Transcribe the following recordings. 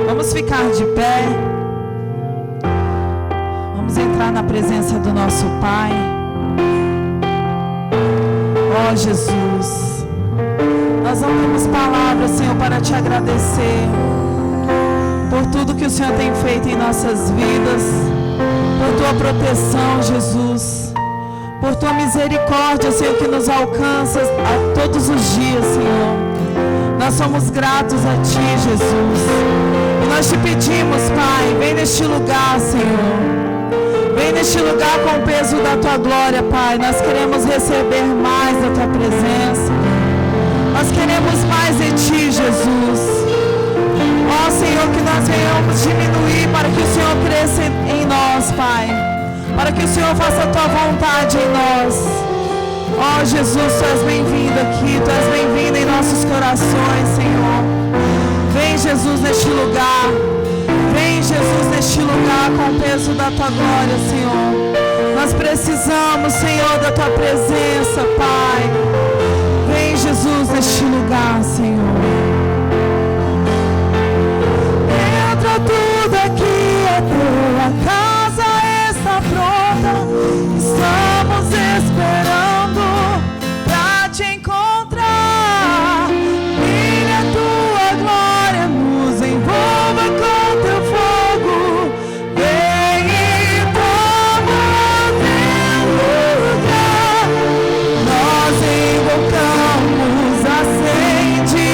Vamos ficar de pé. Vamos entrar na presença do nosso Pai. Ó Jesus, nós não temos palavras, Senhor, para te agradecer por tudo que o Senhor tem feito em nossas vidas, por tua proteção, Jesus, por tua misericórdia, Senhor, que nos alcança a todos os dias, Senhor. Nós somos gratos a ti, Jesus, e nós te pedimos, Pai, vem neste lugar, Senhor. Vem neste lugar com o peso da tua glória, Pai. Nós queremos receber mais da tua presença. Nós queremos mais de ti, Jesus. Ó Senhor, que nós venhamos diminuir para que o Senhor cresça em nós, Pai. Para que o Senhor faça a tua vontade em nós. Ó Jesus, tu és bem-vindo aqui. Tu és bem-vindo em nossos corações, Senhor. Vem, Jesus, neste lugar. Vem, Jesus, neste lugar com o peso da tua glória, Senhor. Nós precisamos, Senhor, da tua presença, Pai. Vem, Jesus, neste lugar, Senhor. Entra tudo aqui, a tua casa está pronta. Estamos esperando pra te encontrar. Brilha a tua glória, nos envolva com teu fogo. Vem e toma teu lugar. Nós invocamos, acende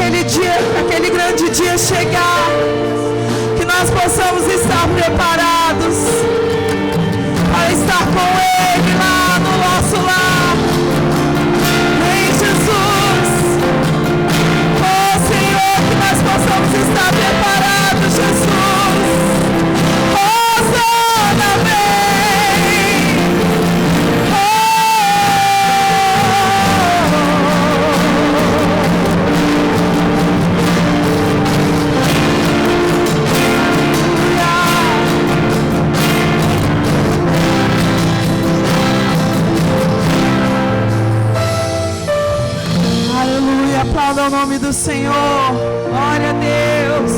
aquele grande dia chegar, que nós possamos estar preparados para estar com Ele lá no nosso lar. Em Jesus, oh Senhor, que nós possamos estar preparados, Jesus. Hosana, vem. Aleluia, aplauda o nome do Senhor. Glória a Deus.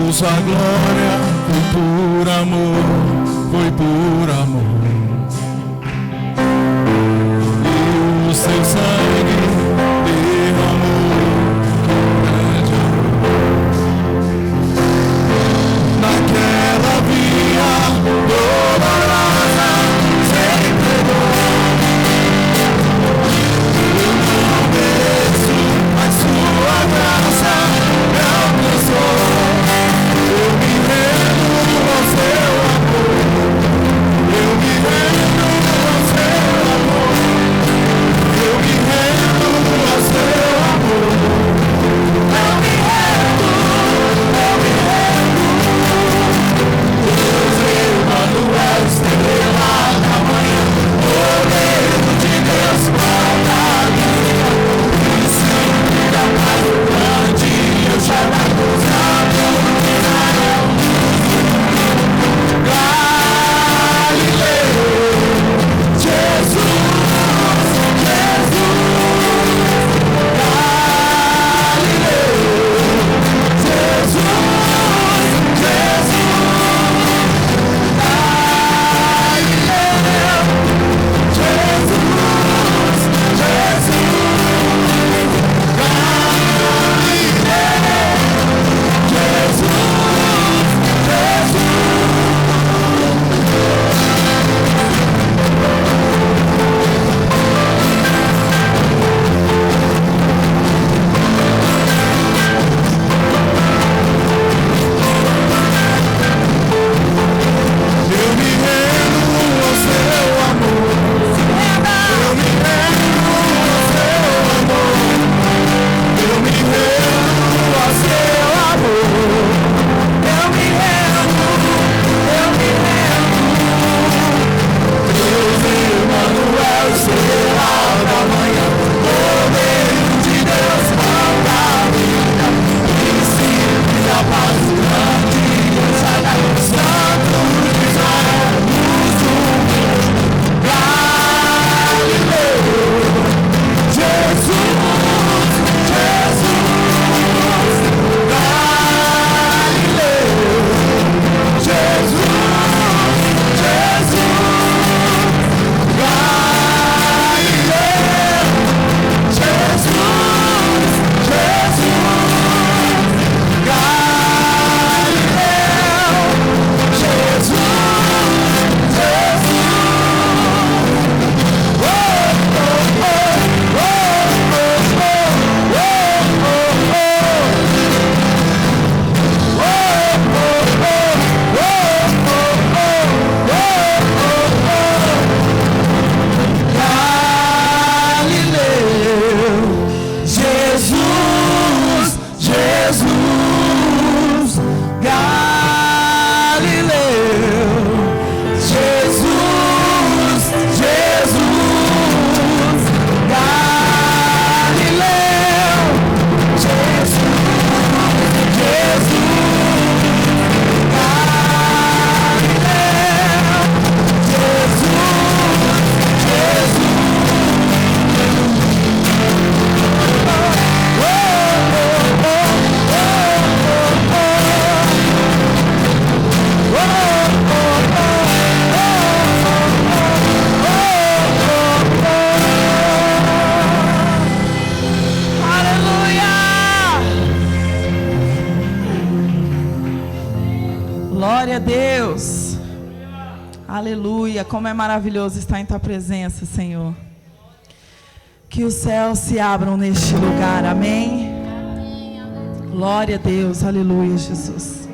Sua glória foi por amor, foi por amor. E o seu sangue derramou grande amor. Naquela via dolorosa se entregou. Eu não mereço, mas sua graça me alcançou. Aleluia, como é maravilhoso estar em tua presença, Senhor. Que os céus se abram neste lugar, amém? Glória a Deus, aleluia, Jesus.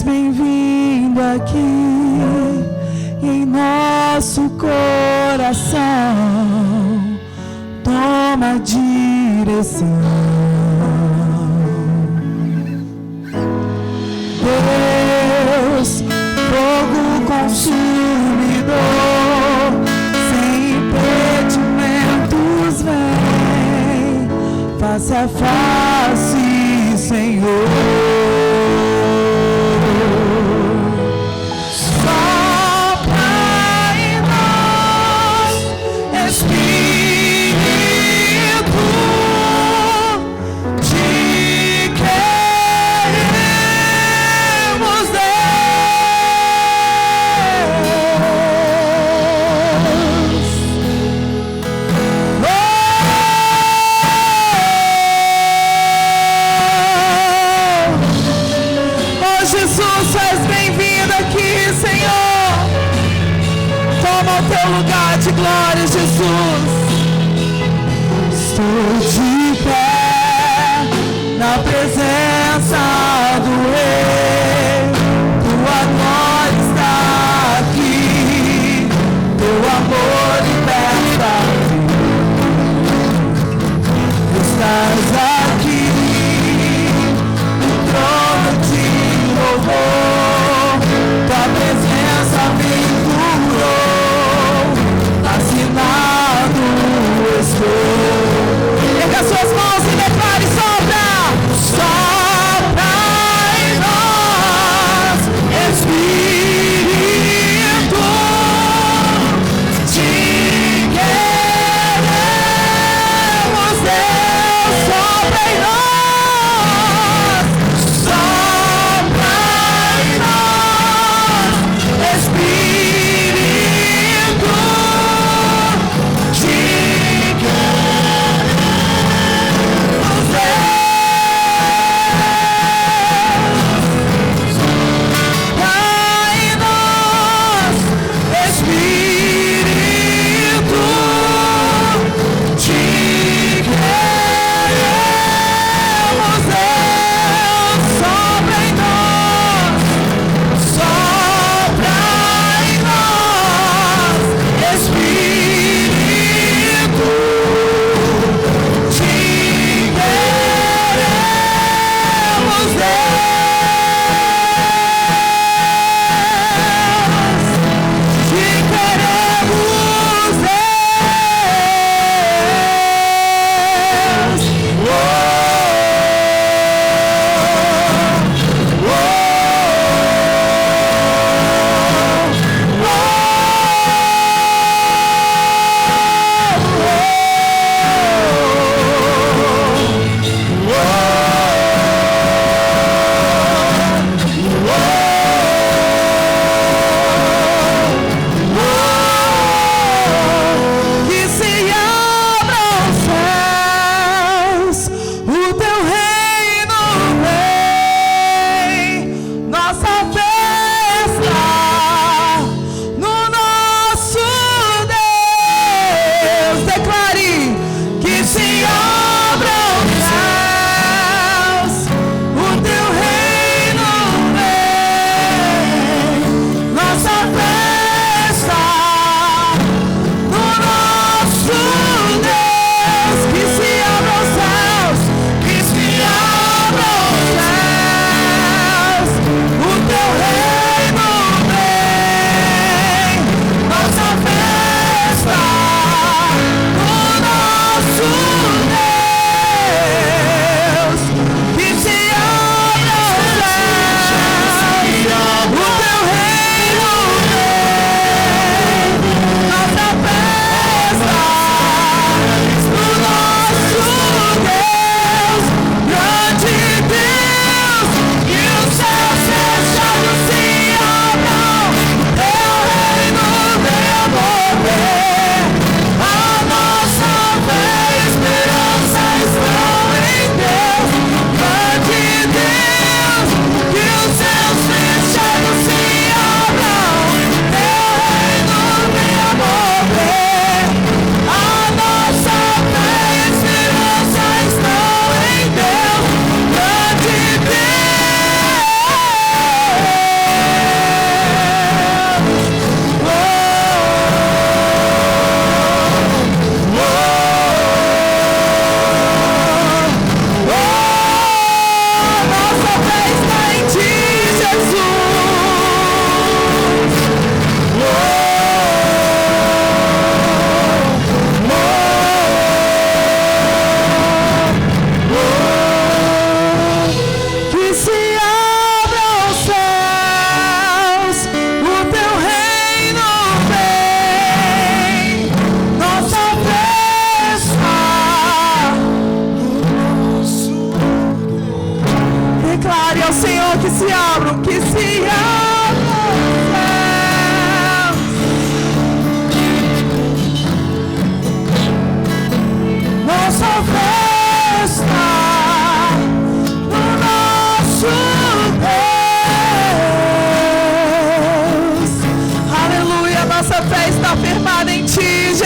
Bem-vindo aqui em nosso coração, toma a direção. Deus, fogo consumidor, sem impedimentos vem, face a face, Senhor. Lugar de glória, Jesus. Estou de pé na presença do Rei. Tua glória está aqui, teu amor liberta. Estás aqui, no trono de louvor. Tua presença me curou. Assinado estou. Erga suas mãos e declare: sopra, sopra.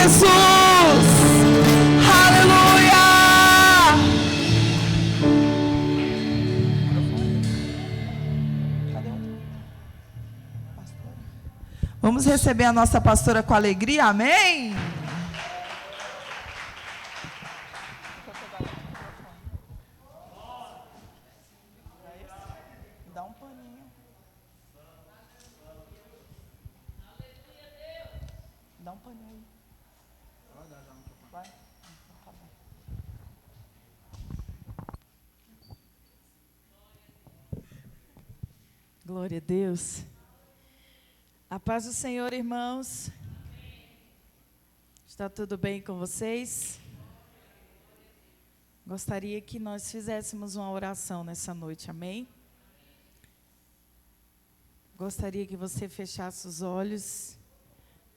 Jesus! Aleluia! Vamos receber a nossa pastora com alegria, amém? Dá um paninho. Dá um paninho aí. Vai. Tá bom. Glória a Deus. A paz do Senhor, irmãos. Está tudo bem com vocês? Gostaria que nós fizéssemos uma oração nessa noite, amém? Gostaria que você fechasse os olhos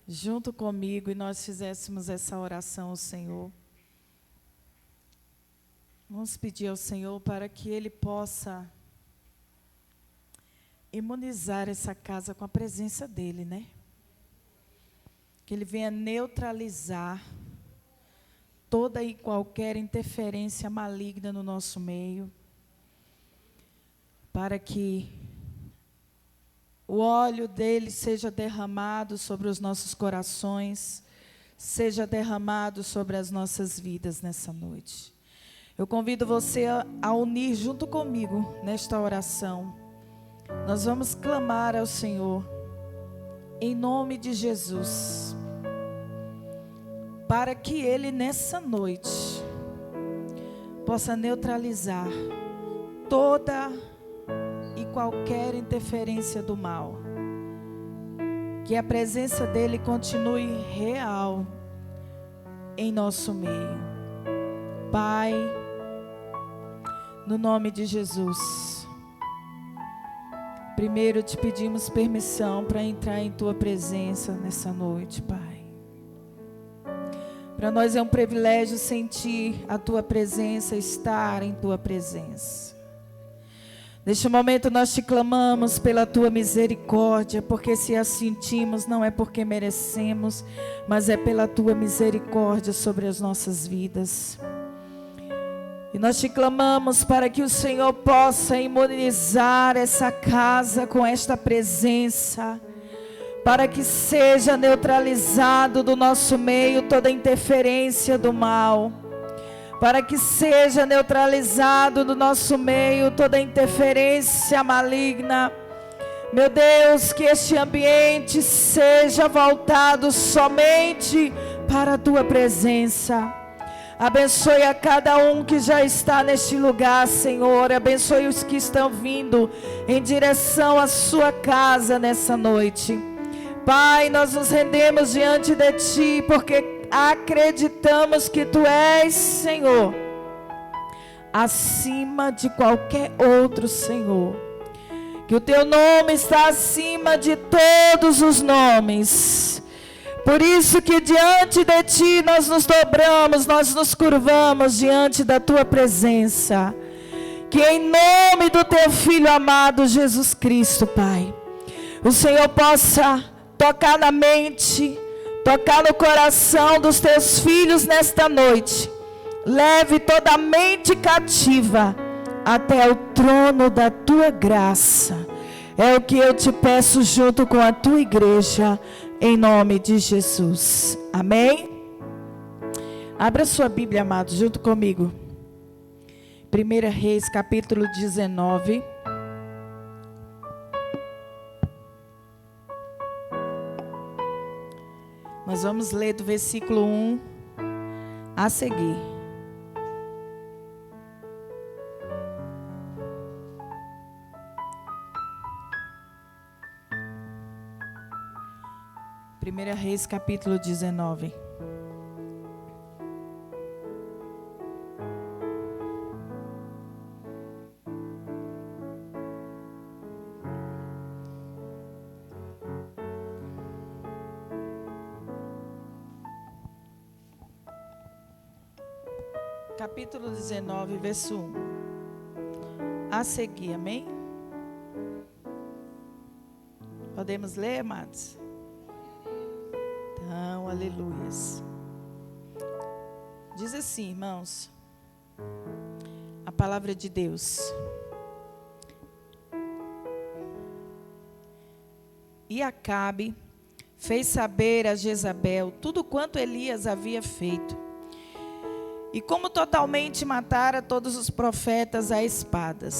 junto comigo e nós fizéssemos essa oração ao Senhor. Vamos pedir ao Senhor para que Ele possa imunizar essa casa com a presença dEle, né? Que Ele venha neutralizar toda e qualquer interferência maligna no nosso meio, para que o óleo dEle seja derramado sobre os nossos corações, seja derramado sobre as nossas vidas nessa noite. Eu convido você a unir junto comigo nesta oração. Nós vamos clamar ao Senhor, em nome de Jesus, para que Ele nessa noite possa neutralizar toda e qualquer interferência do mal. Que a presença dEle continue real em nosso meio. Pai, no nome de Jesus, primeiro te pedimos permissão para entrar em Tua presença nessa noite, Pai. Para nós é um privilégio sentir a Tua presença, estar em Tua presença. Neste momento nós te clamamos pela Tua misericórdia, porque se a sentimos não é porque merecemos, mas é pela Tua misericórdia sobre as nossas vidas. E nós te clamamos para que o Senhor possa imunizar essa casa com esta presença, para que seja neutralizado do nosso meio toda interferência do mal, para que seja neutralizado do nosso meio toda interferência maligna. Meu Deus, que este ambiente seja voltado somente para a Tua presença. Abençoe a cada um que já está neste lugar, Senhor. Abençoe os que estão vindo em direção à sua casa nessa noite. Pai, nós nos rendemos diante de Ti, porque acreditamos que Tu és, Senhor, acima de qualquer outro, Senhor. Que o Teu nome está acima de todos os nomes. Por isso que diante de Ti nós nos dobramos, nós nos curvamos diante da Tua presença. Que em nome do Teu Filho amado Jesus Cristo, Pai, o Senhor possa tocar na mente, tocar no coração dos Teus filhos nesta noite. Leve toda a mente cativa até o trono da Tua graça. É o que eu te peço junto com a Tua igreja, em nome de Jesus. Amém? Abra sua Bíblia, amados, junto comigo. 1 Reis, capítulo 19. Nós vamos ler do versículo 1 a seguir. Primeira Reis, capítulo 19. Capítulo 19, verso 1. A seguir, amém? Podemos ler, amados? Então, aleluias. Diz assim, irmãos, a palavra de Deus. E Acabe fez saber a Jezabel tudo quanto Elias havia feito, e como totalmente matara todos os profetas a espada.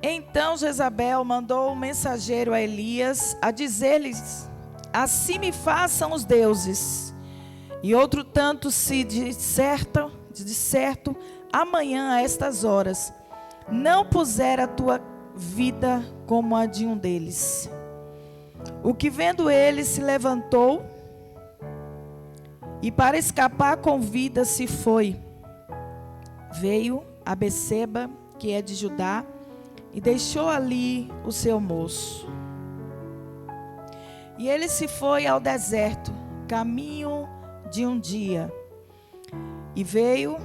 Então Jezabel mandou um mensageiro a Elias a dizer-lhes: assim me façam os deuses, e outro tanto se de certo amanhã a estas horas não puser a tua vida como a de um deles. O que vendo ele se levantou e para escapar com vida se foi. Veio a Beceba, que é de Judá, e deixou ali o seu moço. E ele se foi ao deserto, caminho de um dia. E veio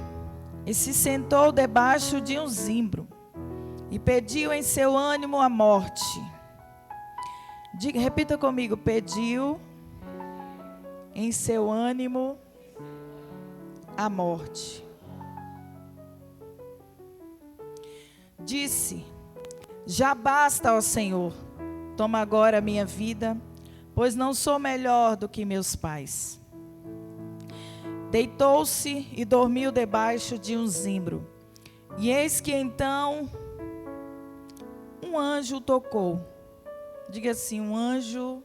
e se sentou debaixo de um zimbro, e pediu em seu ânimo a morte. Repita comigo: pediu em seu ânimo a morte. Disse: já basta, ó Senhor, toma agora a minha vida, pois não sou melhor do que meus pais. Deitou-se e dormiu debaixo de um zimbro. E eis que então um anjo o tocou. Diga assim: um anjo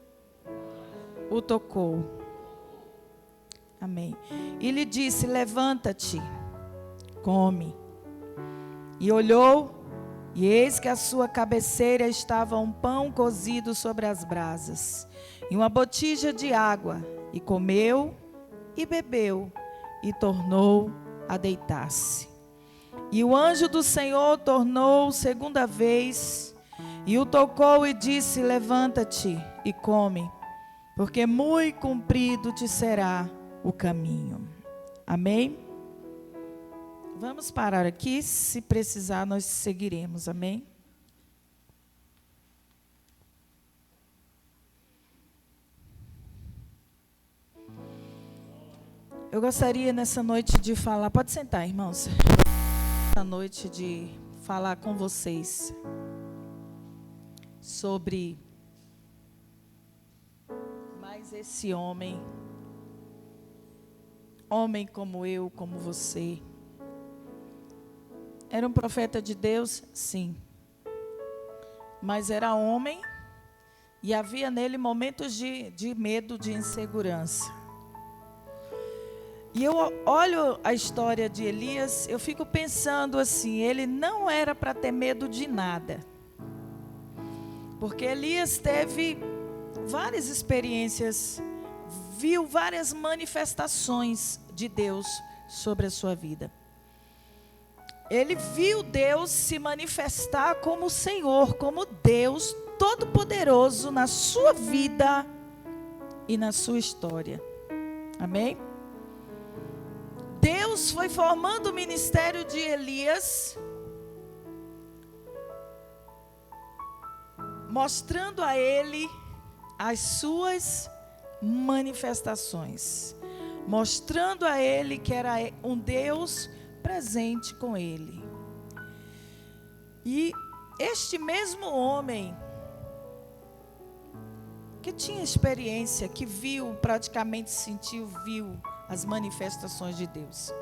o tocou. Amém. E lhe disse: levanta-te, come. E olhou, e eis que à sua cabeceira estava um pão cozido sobre as brasas, e uma botija de água. E comeu, e bebeu, e tornou a deitar-se. E o anjo do Senhor tornou segunda vez, e o tocou e disse: levanta-te e come, porque muito comprido te será o caminho. Amém? Vamos parar aqui, se precisar nós seguiremos, amém? Eu gostaria nessa noite de falar, pode sentar, irmãos, nessa noite de falar com vocês sobre mais esse homem como eu, como você. Era um profeta de Deus, sim, mas era homem e havia nele momentos de medo, de insegurança. E eu olho a história de Elias, eu fico pensando assim, ele não era para ter medo de nada. Porque Elias teve várias experiências, viu várias manifestações de Deus sobre a sua vida. Ele viu Deus se manifestar como Senhor, como Deus Todo-Poderoso na sua vida e na sua história. Amém? Deus foi formando o ministério de Elias, mostrando a ele as suas manifestações, mostrando a ele que era um Deus presente com ele. E este mesmo homem, que tinha experiência, que viu, praticamente sentiu, viu as manifestações de Deus.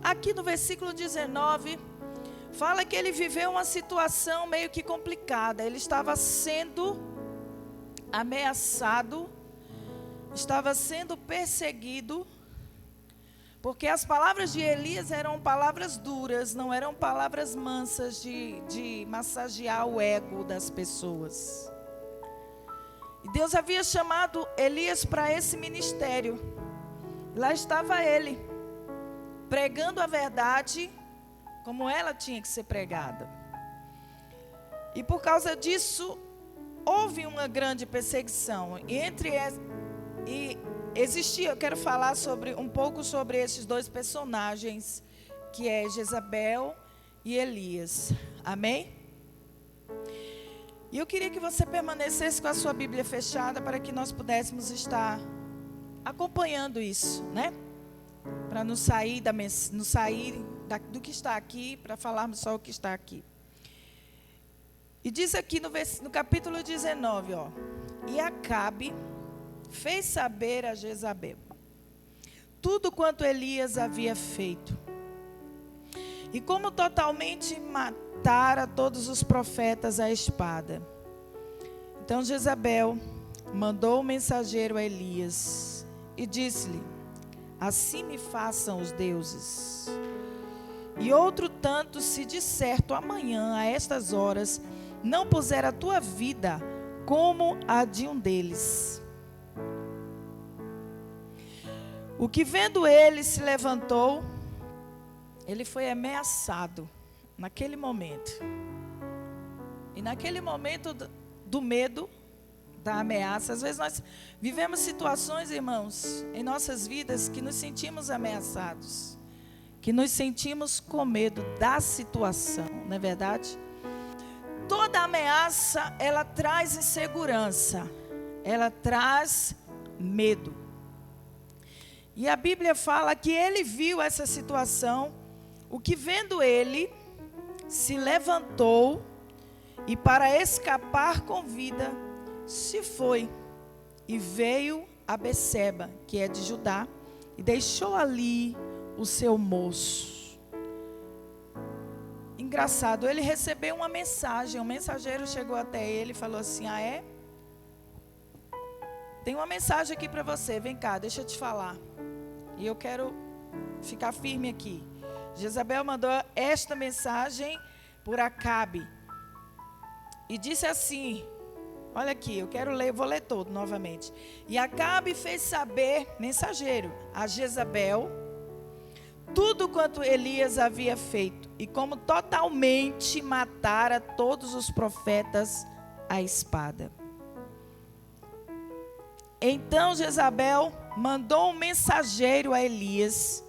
Aqui no versículo 19, fala que ele viveu uma situação meio que complicada. Ele estava sendo ameaçado, estava sendo perseguido, porque as palavras de Elias eram palavras duras, não eram palavras mansas de massagear o ego das pessoas. E Deus havia chamado Elias para esse ministério. Lá estava ele, pregando a verdade como ela tinha que ser pregada. E por causa disso, houve uma grande perseguição. E existia, eu quero falar um pouco sobre esses dois personagens, que é Jezabel e Elias. Amém? E eu queria que você permanecesse com a sua Bíblia fechada para que nós pudéssemos estar acompanhando isso, né? Para não sair do que está aqui, para falarmos só o que está aqui. E diz aqui no capítulo 19, ó. E Acabe fez saber a Jezabel tudo quanto Elias havia feito. E como totalmente matara todos os profetas à espada. Então Jezabel mandou o mensageiro a Elias e disse-lhe: assim me façam os deuses. E outro tanto, se de certo amanhã, a estas horas, não puser a tua vida como a de um deles. O que vendo ele se levantou, ele foi ameaçado naquele momento. E naquele momento do medo, da ameaça, às vezes nós vivemos situações, irmãos, em nossas vidas que nos sentimos ameaçados, que nos sentimos com medo da situação, não é verdade? Toda ameaça, ela traz insegurança, ela traz medo. E a Bíblia fala que ele viu essa situação, o que vendo ele, se levantou e para escapar com vida, se foi e veio a Beceba, que é de Judá, e deixou ali o seu moço. Engraçado, ele recebeu uma mensagem, um mensageiro chegou até ele e falou assim: ah, é? Tem uma mensagem aqui para você, vem cá, deixa eu te falar. E eu quero ficar firme aqui. Jezabel mandou esta mensagem por Acabe. E disse assim, olha aqui, eu quero ler, vou ler todo novamente. E Acabe fez saber, mensageiro, a Jezabel, tudo quanto Elias havia feito, e como totalmente matara todos os profetas à espada. Então Jezabel mandou um mensageiro a Elias,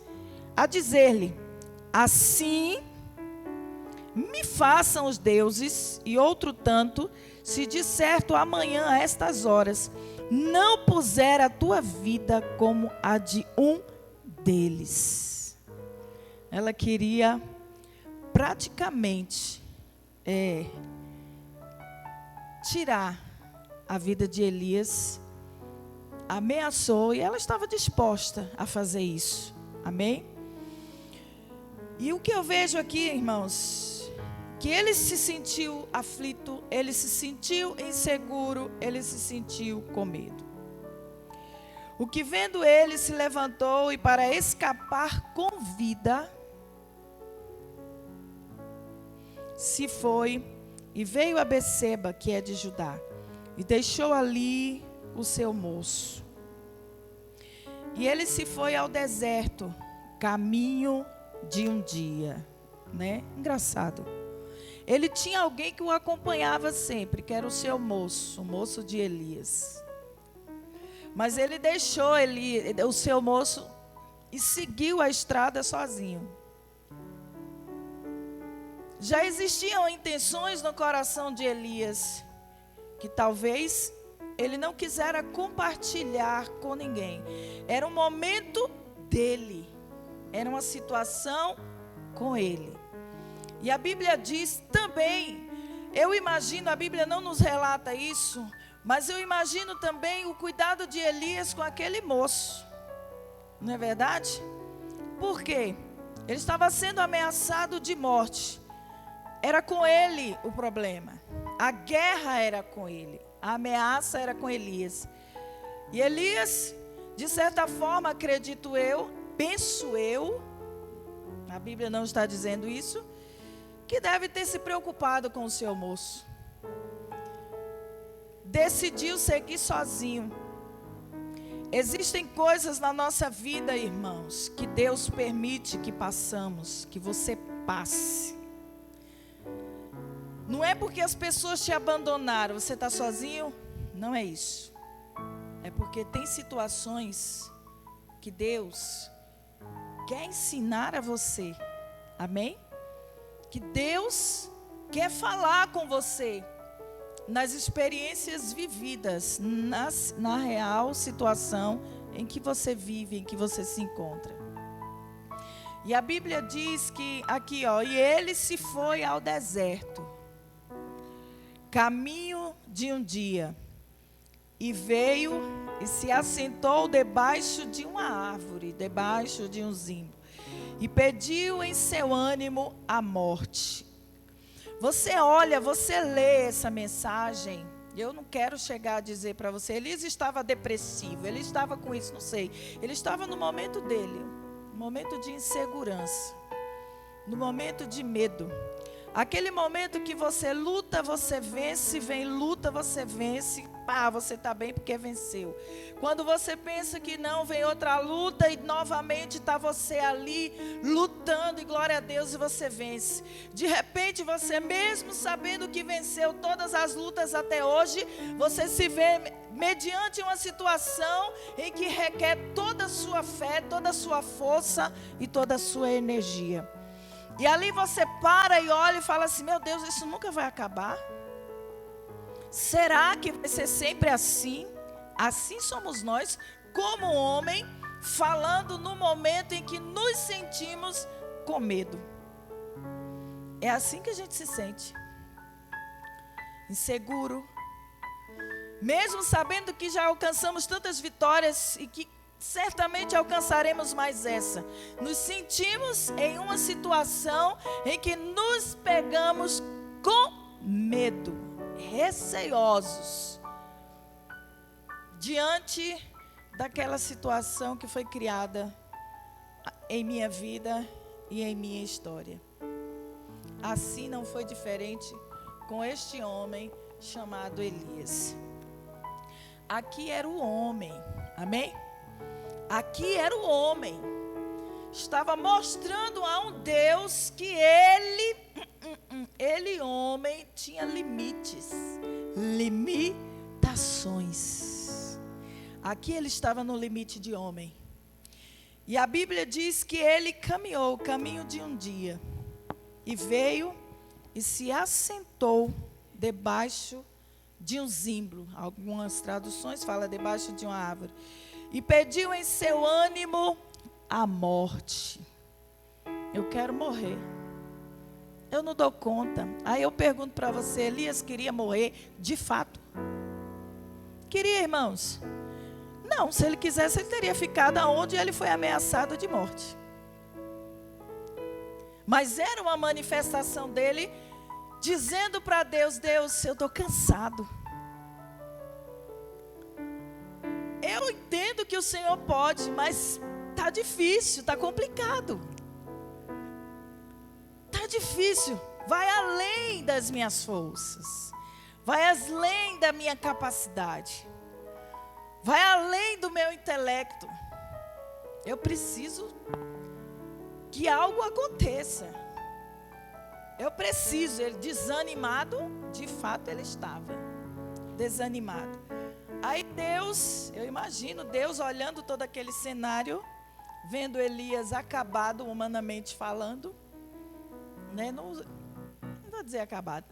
a dizer-lhe: assim me façam os deuses, e outro tanto, se de certo amanhã a estas horas não puser a tua vida como a de um deles. Ela queria praticamente tirar a vida de Elias, ameaçou, e ela estava disposta a fazer isso. Amém? E o que eu vejo aqui, irmãos, que ele se sentiu aflito, ele se sentiu inseguro, ele se sentiu com medo. O que vendo ele se levantou e para escapar com vida, se foi e veio a Beceba, que é de Judá, e deixou ali o seu moço. E ele se foi ao deserto, caminho de um dia, né? Engraçado. Ele tinha alguém que o acompanhava sempre, que era o seu moço, o moço de Elias. Mas ele deixou o seu moço e seguiu a estrada sozinho. Já existiam intenções no coração de Elias, que talvez ele não quisera compartilhar com ninguém. Era um momento dele, era uma situação com ele. E a Bíblia diz também, eu imagino, a Bíblia não nos relata isso, mas eu imagino também o cuidado de Elias com aquele moço. Não é verdade? Por quê? Ele estava sendo ameaçado de morte. Era com ele o problema. A guerra era com ele. A ameaça era com Elias. E Elias, de certa forma, acredito eu, penso eu, a Bíblia não está dizendo isso, que deve ter se preocupado com o seu moço. Decidiu seguir sozinho. Existem coisas na nossa vida, irmãos, que Deus permite que passamos, que você passe. Não é porque as pessoas te abandonaram, você está sozinho? Não é isso. É porque tem situações que Deus quer ensinar a você. Amém? Que Deus quer falar com você nas experiências vividas, na real situação em que você vive, em que você se encontra. E a Bíblia diz que, aqui ó, e ele se foi ao deserto, caminho de um dia, e veio e se assentou debaixo de uma árvore, debaixo de um zimbro, e pediu em seu ânimo a morte. Você olha, você lê essa mensagem. Eu não quero chegar a dizer para você, Elias estava depressivo, ele estava com isso, não sei. Ele estava no momento dele, no momento de insegurança, no momento de medo. Aquele momento que você luta, você vence, vem luta, você vence, pá, você está bem porque venceu. Quando você pensa que não, vem outra luta e novamente está você ali lutando e glória a Deus e você vence. De repente você mesmo sabendo que venceu todas as lutas até hoje, você se vê mediante uma situação em que requer toda a sua fé, toda a sua força e toda a sua energia. E ali você para e olha e fala assim, meu Deus, isso nunca vai acabar? Será que vai ser sempre assim? Assim somos nós, como homem, falando no momento em que nos sentimos com medo. É assim que a gente se sente. Inseguro. Mesmo sabendo que já alcançamos tantas vitórias e que certamente alcançaremos mais essa. Nos sentimos em uma situação em que nos pegamos com medo, receosos, diante daquela situação que foi criada em minha vida e em minha história. Assim não foi diferente com este homem chamado Elias. Aqui era o homem, amém? Aqui era o homem, estava mostrando a um Deus que ele homem, tinha limites, limitações. Aqui ele estava no limite de homem. E a Bíblia diz que ele caminhou o caminho de um dia, e veio e se assentou debaixo de um zimbro. Algumas traduções falam debaixo de uma árvore. E pediu em seu ânimo a morte. Eu quero morrer. Eu não dou conta. Aí eu pergunto para você, Elias queria morrer de fato? Queria, irmãos? Não, se ele quisesse, ele teria ficado onde ele foi ameaçado de morte. Mas era uma manifestação dele, dizendo para Deus, Deus, eu estou cansado. Eu entendo que o Senhor pode, mas está difícil, está complicado. Está difícil, vai além das minhas forças. Vai além da minha capacidade. Vai além do meu intelecto. Eu preciso que algo aconteça. Eu preciso, ele desanimado, de fato ele estava desanimado. Aí Deus, eu imagino Deus olhando todo aquele cenário, vendo Elias acabado humanamente falando, né? Não vou dizer acabado,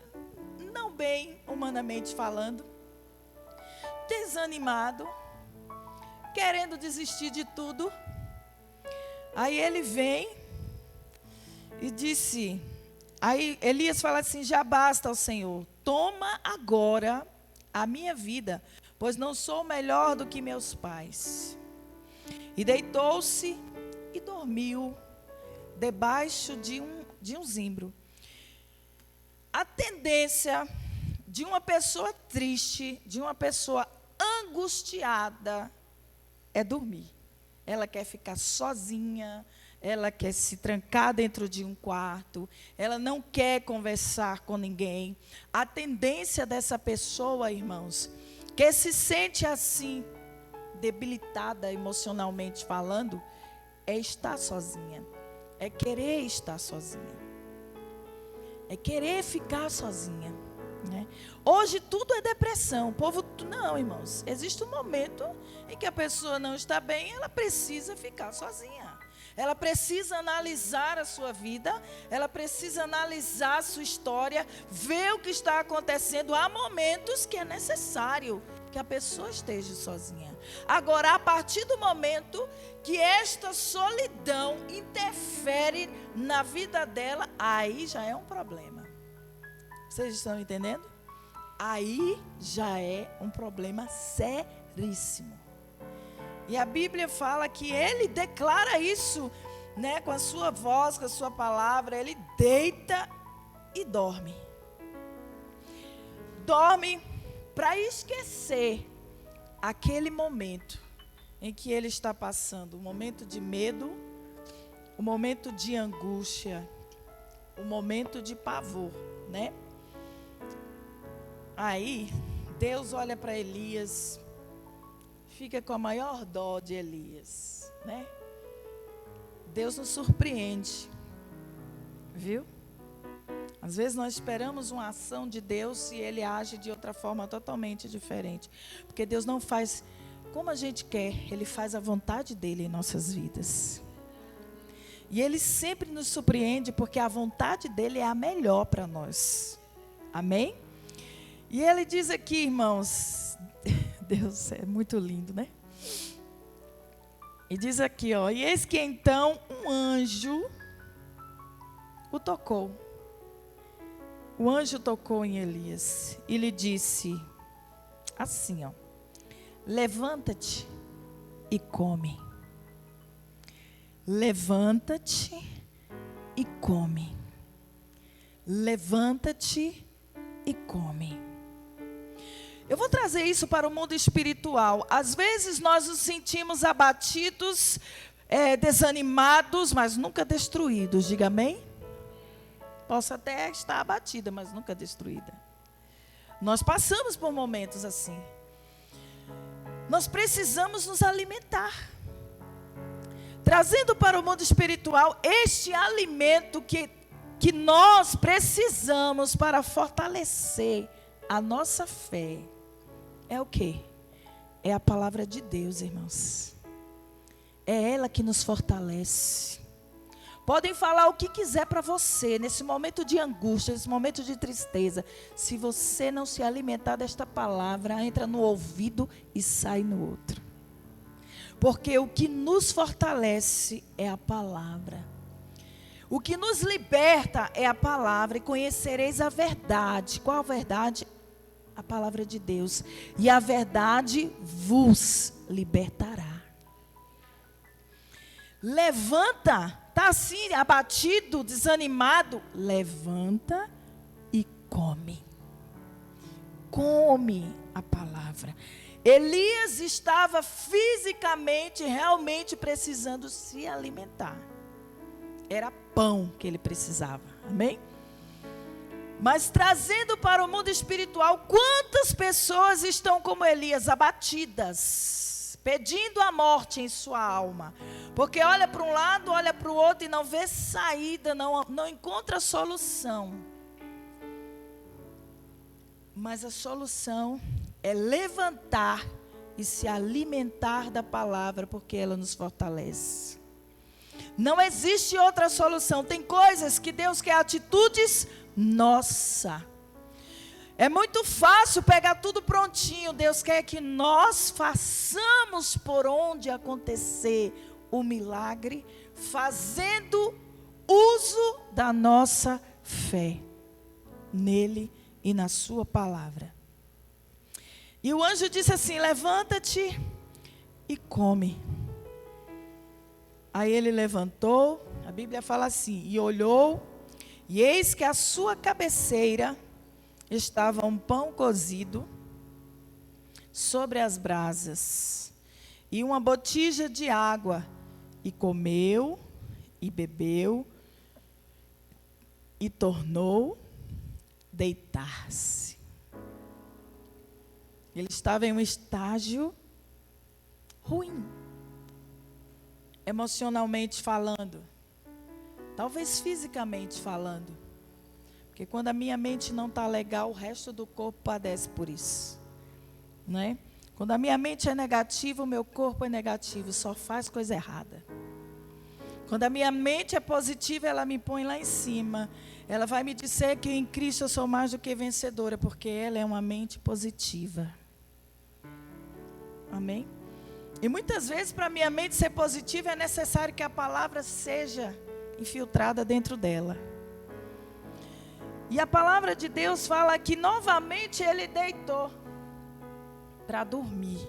não bem humanamente falando, desanimado, querendo desistir de tudo. Aí ele vem e disse, aí Elias fala assim, já basta ao Senhor, toma agora a minha vida, pois não sou melhor do que meus pais. E deitou-se e dormiu debaixo de um zimbro. A tendência de uma pessoa triste, de uma pessoa angustiada, é dormir. Ela quer ficar sozinha, ela quer se trancar dentro de um quarto, ela não quer conversar com ninguém. A tendência dessa pessoa, irmãos, que se sente assim, debilitada emocionalmente falando, é estar sozinha, é querer estar sozinha, é querer ficar sozinha, né? Hoje tudo é depressão, o povo, não, irmãos, existe um momento em que a pessoa não está bem, ela precisa ficar sozinha. Ela precisa analisar a sua vida, ela precisa analisar a sua história, ver o que está acontecendo. Há momentos que é necessário que a pessoa esteja sozinha. Agora, a partir do momento que esta solidão interfere na vida dela, aí já é um problema. Vocês estão entendendo? Aí já é um problema seríssimo. E a Bíblia fala que ele declara isso, né, com a sua voz, com a sua palavra. Ele deita e dorme. Dorme para esquecer aquele momento em que ele está passando, o momento de medo, o momento de angústia, o momento de pavor, né? Aí, Deus olha para Elias, fica com a maior dó de Elias, né? Deus nos surpreende, viu? Às vezes nós esperamos uma ação de Deus e Ele age de outra forma totalmente diferente. Porque Deus não faz como a gente quer, Ele faz a vontade dEle em nossas vidas. E Ele sempre nos surpreende porque a vontade dEle é a melhor para nós. Amém? E Ele diz aqui, irmãos, Deus é muito lindo, né? E diz aqui, ó, e eis que então um anjo o tocou. O anjo tocou em Elias e lhe disse assim, ó: levanta-te e come. Levanta-te e come. Levanta-te e come. Eu vou trazer isso para o mundo espiritual. Às vezes nós nos sentimos abatidos, desanimados, mas nunca destruídos. Diga amém? Posso até estar abatida, mas nunca destruída. Nós passamos por momentos assim. Nós precisamos nos alimentar. Trazendo para o mundo espiritual este alimento que nós precisamos para fortalecer a nossa fé. É o quê? É a palavra de Deus, irmãos. É ela que nos fortalece. Podem falar o que quiser para você, nesse momento de angústia, nesse momento de tristeza. Se você não se alimentar desta palavra, entra no ouvido e sai no outro. Porque o que nos fortalece é a palavra. O que nos liberta é a palavra. E conhecereis a verdade. Qual a verdade? A palavra de Deus. E a verdade vos libertará. Levanta. Está assim, abatido, desanimado, levanta e come. Come a palavra. Elias estava fisicamente, realmente precisando se alimentar. Era pão que ele precisava, amém? Mas trazendo para o mundo espiritual, quantas pessoas estão como Elias, abatidas, pedindo a morte em sua alma, porque olha para um lado, olha para o outro e não vê saída, não encontra solução. Mas a solução é levantar e se alimentar da palavra, porque ela nos fortalece. Não existe outra solução. Tem coisas que Deus quer atitudes nossa. É muito fácil pegar tudo prontinho. Deus quer que nós façamos por onde acontecer o milagre, fazendo uso da nossa fé nele e na sua palavra. E o anjo disse assim: levanta-te e come. Aí ele levantou, a Bíblia fala assim, e olhou, e eis que à sua cabeceira estava um pão cozido sobre as brasas e uma botija de água, e comeu e bebeu e tornou deitar-se. Ele estava em um estágio ruim, emocionalmente falando, talvez fisicamente falando, porque quando a minha mente não está legal, o resto do corpo padece por isso, né? Quando a minha mente é negativa, o meu corpo é negativo, só faz coisa errada. Quando a minha mente é positiva, ela me põe lá em cima, ela vai me dizer que em Cristo eu sou mais do que vencedora, porque ela é uma mente positiva. Amém? E muitas vezes, para minha mente ser positiva, é necessário que a palavra seja infiltrada dentro dela. E a palavra de Deus fala que novamente ele deitou para dormir,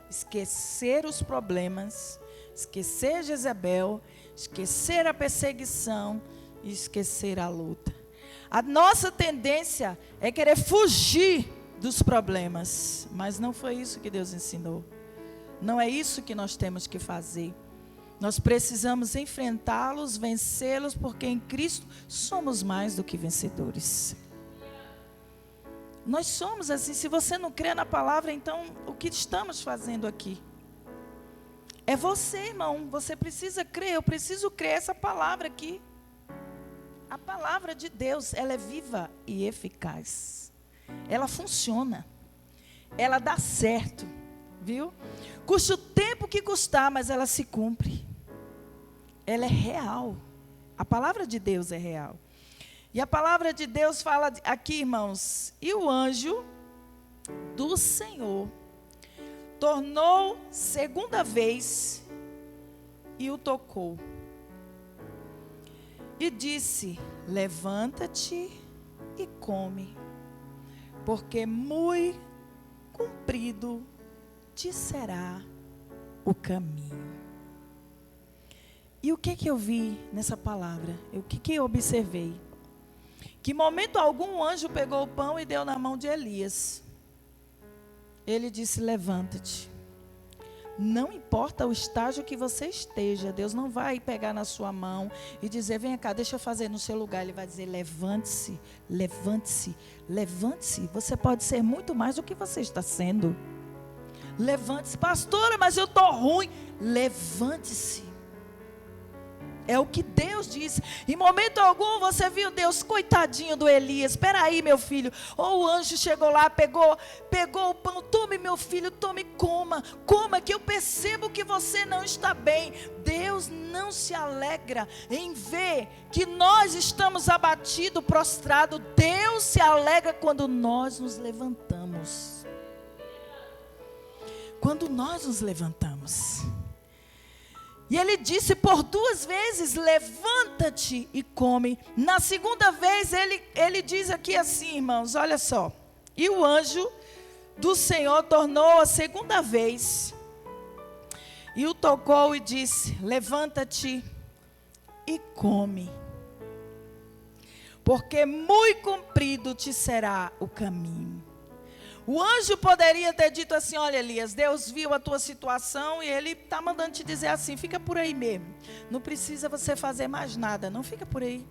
esquecer os problemas, esquecer Jezebel, esquecer a perseguição e esquecer a luta. A nossa tendência é querer fugir dos problemas, mas não foi isso que Deus ensinou. Não é isso que nós temos que fazer. Nós precisamos enfrentá-los, vencê-los, porque em Cristo somos mais do que vencedores. Nós somos assim. Se você não crê na palavra, então o que estamos fazendo aqui? É você, irmão. Você precisa crer. Eu preciso crer essa palavra aqui. A palavra de Deus, ela é viva e eficaz. Ela funciona. Ela dá certo. Viu? Custa o tempo que custar, mas ela se cumpre. Ela é real. A palavra de Deus é real. E a palavra de Deus fala aqui, irmãos, e o anjo do Senhor tornou segunda vez e o tocou. E disse: levanta-te e come, porque muito comprido te será o caminho. E o que eu vi nessa palavra? O que eu observei? Que em momento algum o anjo pegou o pão e deu na mão de Elias. Ele disse: levanta-te. Não importa o estágio que você esteja, Deus não vai pegar na sua mão e dizer: vem cá, deixa eu fazer no seu lugar. Ele vai dizer: levante-se, levante-se, levante-se. Você pode ser muito mais do que você está sendo. Levante-se. Pastora, mas eu estou ruim. Levante-se. É o que Deus diz. Em momento algum você viu Deus: coitadinho do Elias, espera aí, meu filho. Ou o anjo chegou lá, pegou o pão: tome, meu filho, tome, coma, que eu percebo que você não está bem. Deus não se alegra em ver que nós estamos abatidos, prostrados. Deus se alegra quando nós nos levantamos. Quando nós nos levantamos. E ele disse por 2 vezes: levanta-te e come. Na segunda vez ele diz aqui assim, irmãos, olha só. E o anjo do Senhor tornou a segunda vez e o tocou e disse: levanta-te e come, porque muito comprido te será o caminho. O anjo poderia ter dito assim: olha, Elias, Deus viu a tua situação e Ele está mandando te dizer assim: fica por aí mesmo. Não precisa você fazer mais nada, não, fica por aí.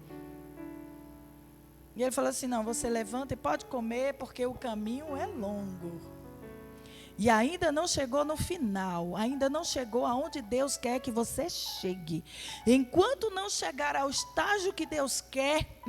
E ele falou assim: não, você levanta e pode comer, porque o caminho é longo. E ainda não chegou no final, ainda não chegou aonde Deus quer que você chegue. Enquanto não chegar ao estágio que Deus quer,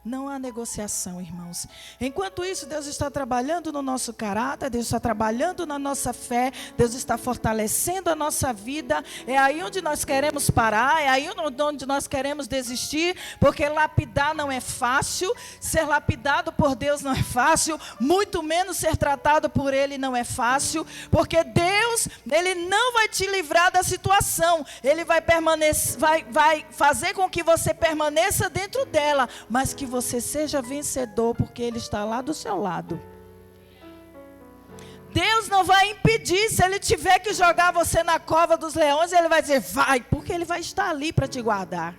não há negociação, irmãos. Enquanto isso, Deus está trabalhando no nosso caráter, Deus está trabalhando na nossa fé, Deus está fortalecendo a nossa vida. É aí onde nós queremos parar, é aí onde nós queremos desistir, porque lapidar não é fácil, ser lapidado por Deus não é fácil, muito menos ser tratado por Ele não é fácil, porque Deus, Ele não vai te livrar da situação, Ele vai permanecer, vai fazer com que você permaneça dentro dela, mas que você seja vencedor, porque Ele está lá do seu lado. Deus não vai impedir. Se Ele tiver que jogar você na cova dos leões, Ele vai dizer: vai, porque Ele vai estar ali para te guardar.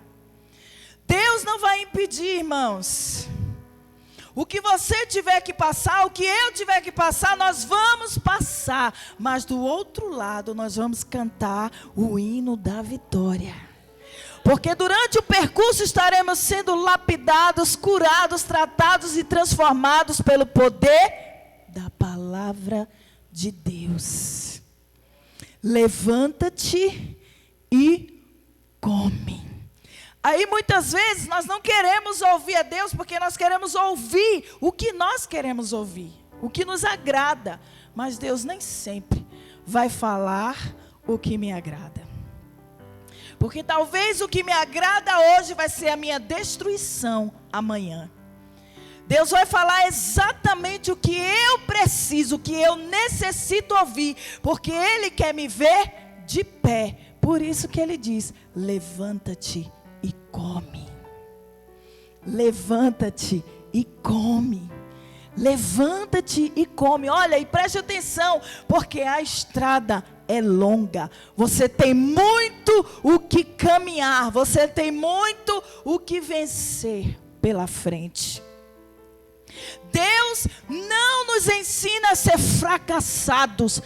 Deus não vai impedir, irmãos. O que você tiver que passar, o que eu tiver que passar, nós vamos passar, mas do outro lado nós vamos cantar o hino da vitória. Porque durante o percurso estaremos sendo lapidados, curados, tratados e transformados pelo poder da palavra de Deus. Levanta-te e come. Aí muitas vezes nós não queremos ouvir a Deus, porque nós queremos ouvir o que nós queremos ouvir, o que nos agrada. Mas Deus nem sempre vai falar o que me agrada. Porque talvez o que me agrada hoje vai ser a minha destruição amanhã. Deus vai falar exatamente o que eu preciso, o que eu necessito ouvir, porque Ele quer me ver de pé. Por isso que Ele diz: levanta-te e come. Levanta-te e come. Levanta-te e come. Olha, e preste atenção, porque a estrada é longa. Você tem muito o que caminhar. Você tem muito o que vencer pela frente. Deus não nos ensina a ser fracassados,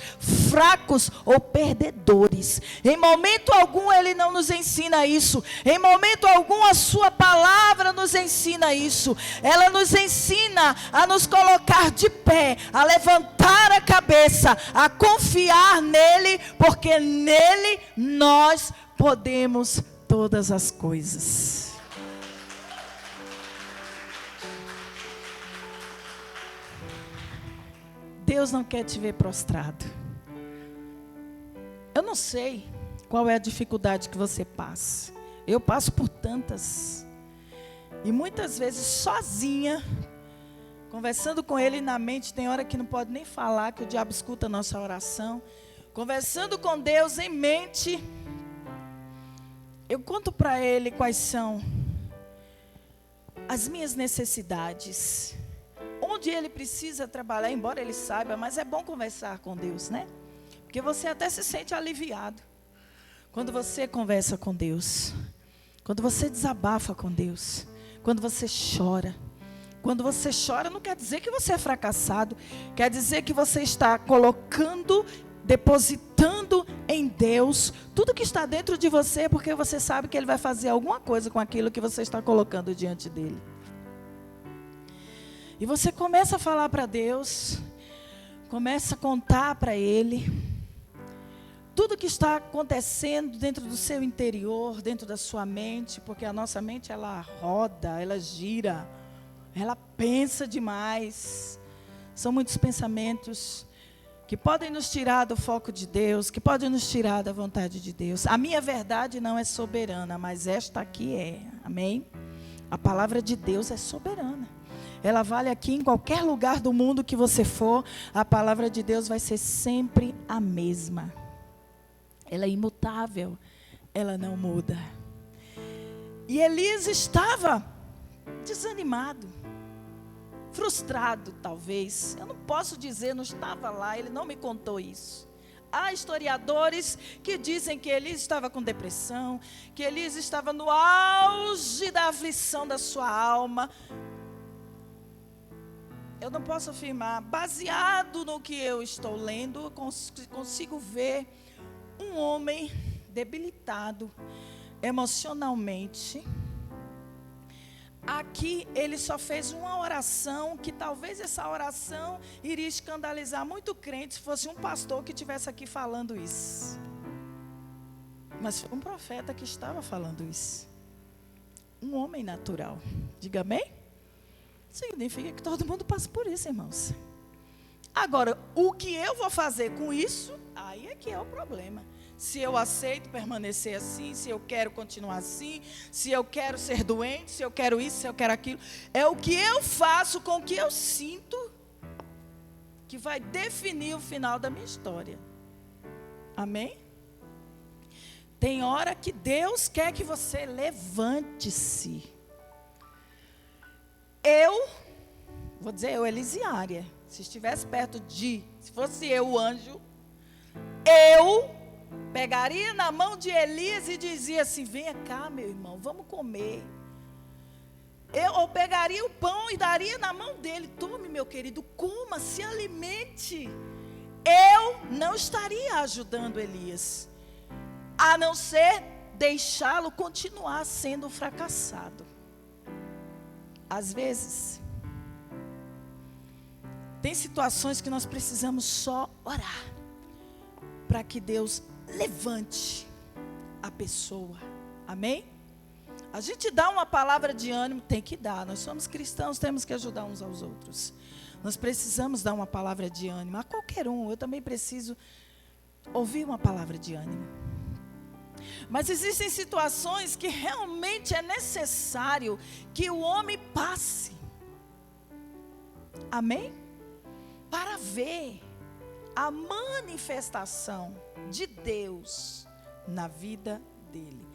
fracos ou perdedores. Em momento algum Ele não nos ensina isso. Em momento algum a sua palavra nos ensina isso. Ela nos ensina a nos colocar de pé, a levantar a cabeça, a confiar nele, porque nele nós podemos todas as coisas. Deus não quer te ver prostrado. Eu não sei qual é a dificuldade que você passa. Eu passo por tantas. E muitas vezes sozinha, conversando com Ele na mente, tem hora que não pode nem falar, que o diabo escuta a nossa oração. Conversando com Deus em mente, eu conto para Ele quais são as minhas necessidades. Onde Ele precisa trabalhar, embora Ele saiba, mas é bom conversar com Deus, né? Porque você até se sente aliviado quando você conversa com Deus, quando você desabafa com Deus, quando você chora. Quando você chora não quer dizer que você é fracassado, quer dizer que você está colocando, depositando em Deus tudo que está dentro de você, porque você sabe que Ele vai fazer alguma coisa com aquilo que você está colocando diante dEle. E você começa a falar para Deus, começa a contar para Ele tudo que está acontecendo dentro do seu interior, dentro da sua mente, porque a nossa mente, ela roda, ela gira, ela pensa demais. São muitos pensamentos que podem nos tirar do foco de Deus, que podem nos tirar da vontade de Deus. A minha verdade não é soberana, mas esta aqui é, amém? A palavra de Deus é soberana. Ela vale aqui em qualquer lugar do mundo que você for, a palavra de Deus vai ser sempre a mesma. Ela é imutável, ela não muda. E Elias estava desanimado, frustrado talvez. Eu não posso dizer, não estava lá, ele não me contou isso. Há historiadores que dizem que Elias estava com depressão, que Elias estava no auge da aflição da sua alma. Eu não posso afirmar, baseado no que eu estou lendo, eu consigo ver um homem debilitado emocionalmente. Aqui ele só fez uma oração, que talvez essa oração iria escandalizar muito crente se fosse um pastor que estivesse aqui falando isso. Mas foi um profeta que estava falando isso. Um homem natural. Diga amém? Significa que todo mundo passa por isso, irmãos. Agora, o que eu vou fazer com isso, aí é que é o problema. Se eu aceito permanecer assim, se eu quero continuar assim, se eu quero ser doente, se eu quero isso, se eu quero aquilo. É o que eu faço com o que eu sinto que vai definir o final da minha história. Amém? Tem hora que Deus quer que você levante-se. Vou dizer eu, Elisiária, se estivesse perto se fosse eu o anjo, eu pegaria na mão de Elias e dizia assim: venha cá, meu irmão, vamos comer. Eu pegaria o pão e daria na mão dele: tome, meu querido, coma, se alimente. Eu não estaria ajudando Elias, a não ser deixá-lo continuar sendo fracassado. Às vezes, tem situações que nós precisamos só orar, para que Deus levante a pessoa. Amém? A gente dá uma palavra de ânimo, tem que dar. Nós somos cristãos, temos que ajudar uns aos outros. Nós precisamos dar uma palavra de ânimo a qualquer um. Eu também preciso ouvir uma palavra de ânimo. Mas existem situações que realmente é necessário que o homem passe. Amém? Para ver a manifestação de Deus na vida dele.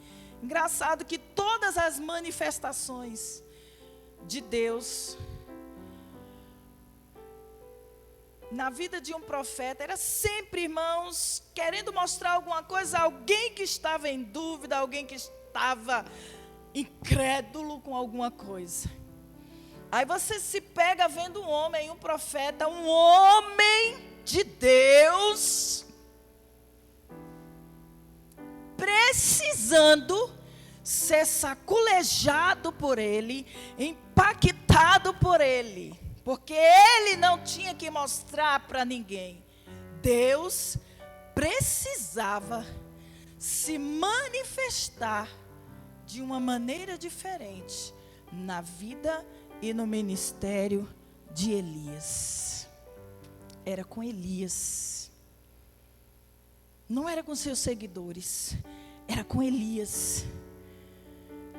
Engraçado que todas as manifestações de Deus na vida de um profeta era sempre, irmãos, querendo mostrar alguma coisa a alguém que estava em dúvida, alguém que estava incrédulo com alguma coisa. Aí você se pega vendo um homem, um profeta, um homem de Deus, precisando ser saculejado por ele, impactado por ele, porque ele não tinha que mostrar para ninguém. Deus precisava se manifestar de uma maneira diferente na vida e no ministério de Elias. Era com Elias. Não era com seus seguidores, era com Elias.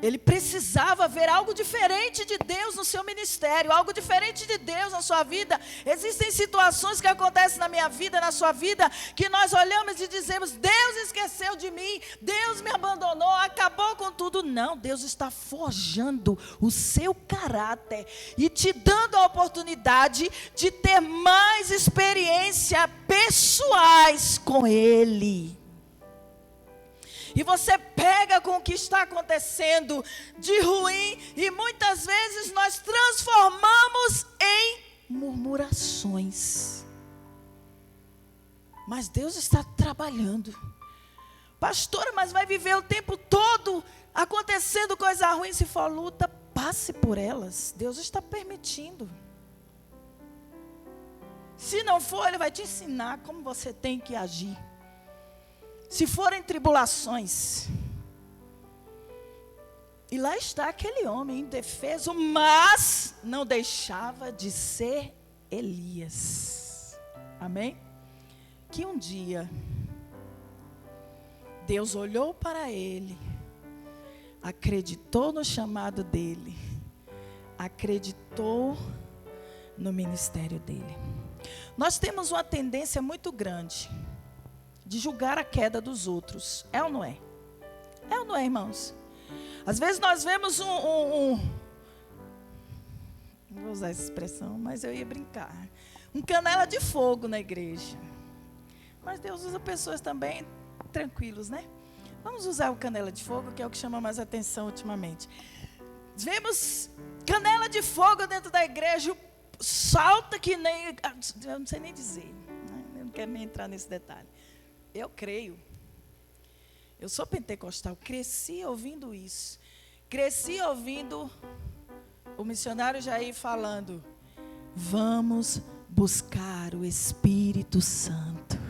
Ele precisava ver algo diferente de Deus no seu ministério, algo diferente de Deus na sua vida. Existem situações que acontecem na minha vida, na sua vida, que nós olhamos e dizemos: Deus esqueceu de mim, Deus me abandonou, acabou com tudo. Não, Deus está forjando o seu caráter e te dando a oportunidade de ter mais experiências pessoais com Ele. E você pega com o que está acontecendo de ruim e muitas vezes nós transformamos em murmurações. Mas Deus está trabalhando. Pastora, mas vai viver o tempo todo acontecendo coisa ruim? Se for luta, passe por elas. Deus está permitindo. Se não for, Ele vai te ensinar como você tem que agir. Se forem tribulações, e lá está aquele homem indefeso, mas não deixava de ser Elias. Amém? Que um dia, Deus olhou para ele, acreditou no chamado dele, acreditou no ministério dele. Nós temos uma tendência muito grande de julgar a queda dos outros. É ou não é? É ou não é, irmãos? Às vezes nós vemos não vou usar essa expressão, mas eu ia brincar. Um canela de fogo na igreja. Mas Deus usa pessoas também tranquilos, né? Vamos usar o canela de fogo, que é o que chama mais atenção ultimamente. Vemos canela de fogo dentro da igreja, salta que nem... Eu não sei nem dizer, né? Eu não quero nem entrar nesse detalhe. Eu creio. Eu sou pentecostal, cresci ouvindo isso. Cresci ouvindo o missionário Jair falando: vamos buscar o Espírito Santo.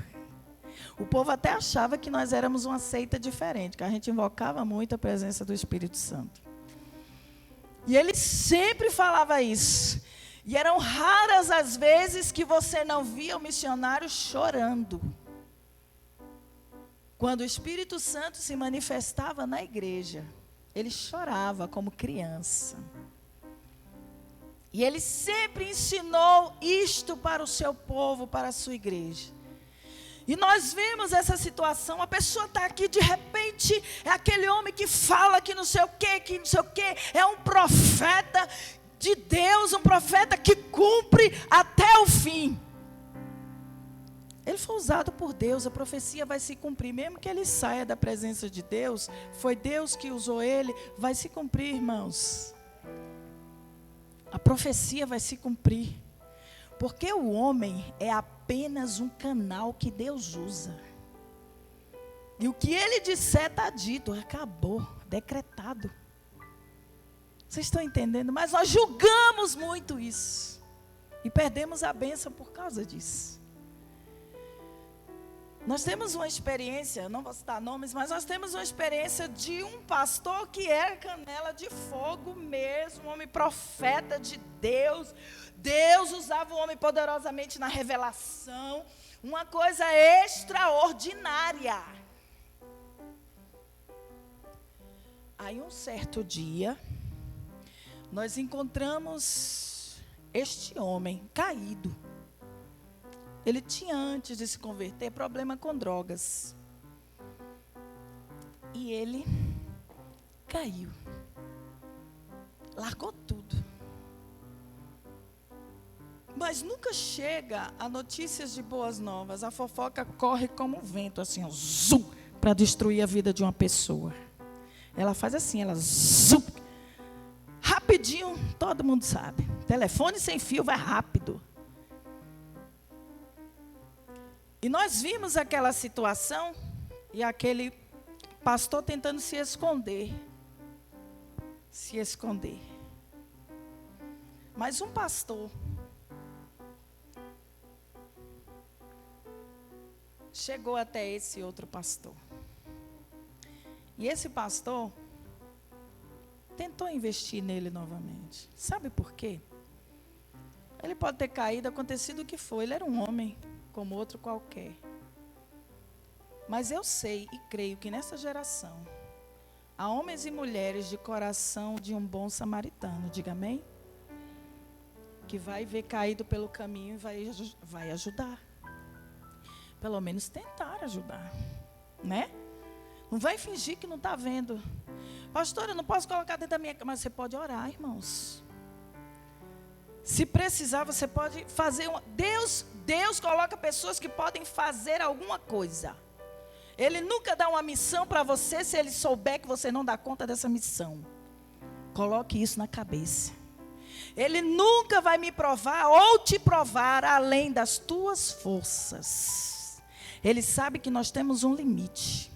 O povo até achava que nós éramos uma seita diferente, que a gente invocava muito a presença do Espírito Santo. E ele sempre falava isso. E eram raras as vezes que você não via o missionário chorando. Quando o Espírito Santo se manifestava na igreja, ele chorava como criança. E ele sempre ensinou isto para o seu povo, para a sua igreja. E nós vimos essa situação, a pessoa está aqui, de repente, é aquele homem que fala que não sei o quê, é um profeta de Deus, um profeta que cumpre até o fim. Ele foi usado por Deus, a profecia vai se cumprir, mesmo que ele saia da presença de Deus, foi Deus que usou ele, vai se cumprir, irmãos. A profecia vai se cumprir, porque o homem é apenas um canal que Deus usa. E o que ele disser está dito, acabou, decretado. Vocês estão entendendo? Mas nós julgamos muito isso, e perdemos a bênção por causa disso. Nós temos uma experiência, não vou citar nomes, mas nós temos uma experiência de um pastor que era canela de fogo mesmo, um homem profeta de Deus. Deus usava o homem poderosamente na revelação, uma coisa extraordinária. Aí um certo dia, nós encontramos este homem caído, ele tinha, antes de se converter, problema com drogas. E ele caiu. Largou tudo. Mas nunca chega a notícias de boas novas. A fofoca corre como um vento, assim, zum, para destruir a vida de uma pessoa. Ela faz assim, ela zum, rapidinho, todo mundo sabe. Telefone sem fio vai rápido. E nós vimos aquela situação e aquele pastor tentando se esconder. Se esconder. Mas um pastor chegou até esse outro pastor. E esse pastor tentou investir nele novamente. Sabe por quê? Ele pode ter caído, acontecido o que foi. Ele era um homem como outro qualquer. Mas eu sei e creio que nessa geração há homens e mulheres de coração de um bom samaritano. Diga amém? Que vai ver caído pelo caminho e vai ajudar. Pelo menos tentar ajudar, né? Não vai fingir que não está vendo. Pastor, eu não posso colocar dentro da minha cama. Mas você pode orar, irmãos. Se precisar, você pode fazer Deus coloca pessoas que podem fazer alguma coisa. Ele nunca dá uma missão para você se ele souber que você não dá conta dessa missão. Coloque isso na cabeça. Ele nunca vai me provar ou te provar além das tuas forças. Ele sabe que nós temos um limite.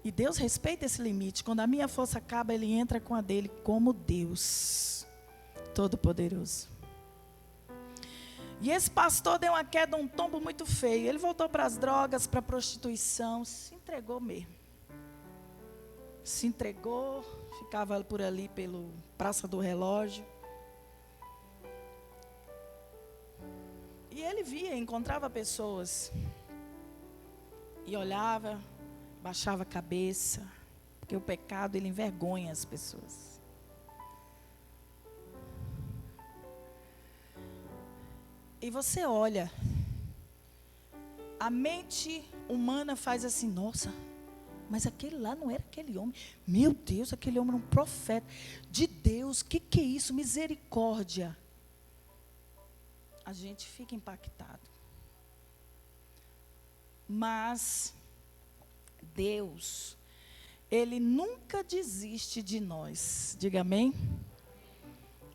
E Deus respeita esse limite. Quando a minha força acaba, Ele entra com a dele como Deus Todo-Poderoso. E esse pastor deu uma queda, um tombo muito feio. Ele voltou para as drogas, para a prostituição. Se entregou mesmo. Se entregou, ficava por ali pelo Praça do Relógio. E ele via, encontrava pessoas. E olhava, baixava a cabeça. Porque o pecado, ele envergonha as pessoas. E você olha, a mente humana faz assim, nossa, mas aquele lá não era aquele homem. Meu Deus, aquele homem era um profeta de Deus. Que é isso? Misericórdia. A gente fica impactado. Mas Deus, Ele nunca desiste de nós. Diga amém?